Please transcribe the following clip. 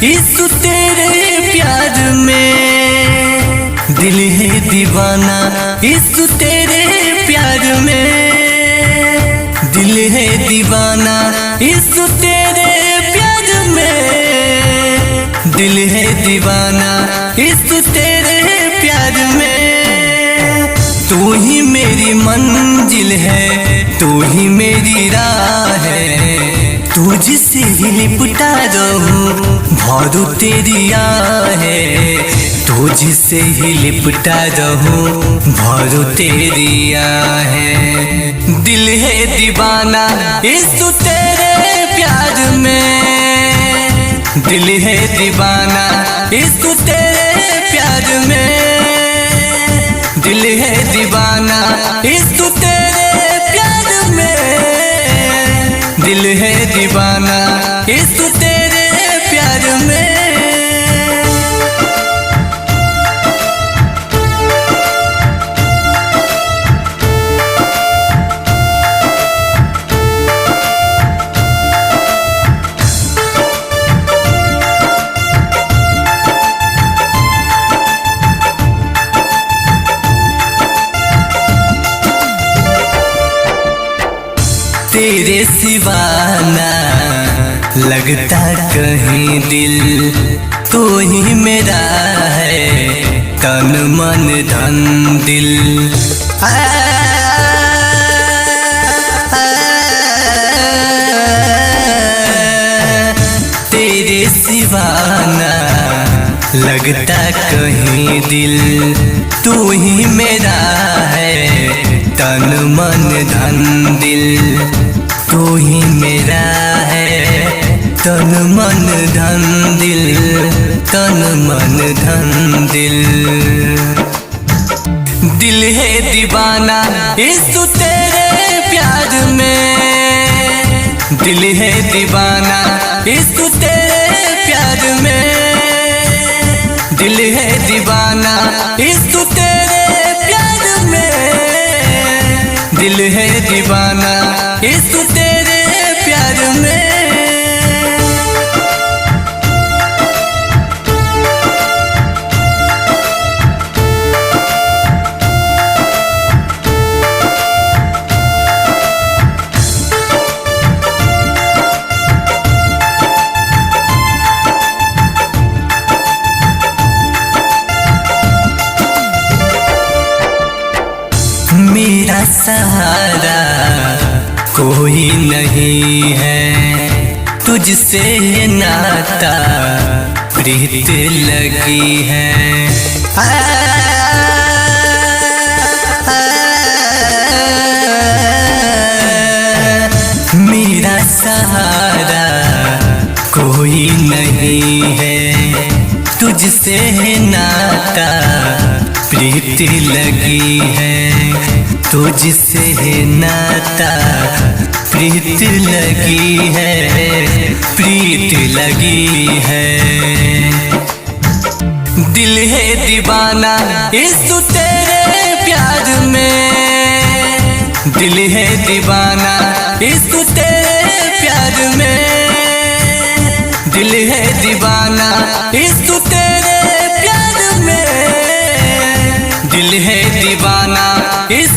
इस तेरे प्यार में, दिल है दीवाना इस तेरे प्यार में, दिल है दीवाना इस तेरे प्यार में, दिल है दीवाना इस तेरे प्यार में। तू ही मेरी मंजिल है, तू ही मेरी राह है, तुझसे ही लिपटा रहूं भौरू तेरी आहे, तुझसे ही लिपटा रहूं भौरू तेरी आहे। दिल है दीवाना इस तेरे प्यार में, दिल है दीवाना इस तेरे प्यार में, दिल है दीवाना इस तेरे प्यार में, दिल है दीवाना इस तेरे प्यार में। तेरे सिवा ना लगता कहीं दिल, तू ही मेरा है तन मन धन दिल। तेरे सिवा ना लगता कहीं दिल, तू ही मेरा है तन मन धन दिल, तू ही मेरा है तन मन धन दिल, तन मन धन दिल। दिल है दीवाना इस तेरे प्यार में, दिल है दीवाना इस तेरे प्यार में, दिल है दीवाना इस तेरे प्यार में, दिल है दीवाना इस तेरे प्यार में। मेरा सहारा कोई नहीं है, तुझसे नाता प्रीत लगी है। मेरा सहारा कोई नहीं है, तुझसे नाता प्रीत लगी है, तुझसे नाता प्रीत लगी है, प्रीत लगी है। दिल है दीवाना इस तेरे प्यार में, दिल है दीवाना इस तेरे प्यार में, दिल है दीवाना इस तेरे प्यार में, दिल है दीवाना इस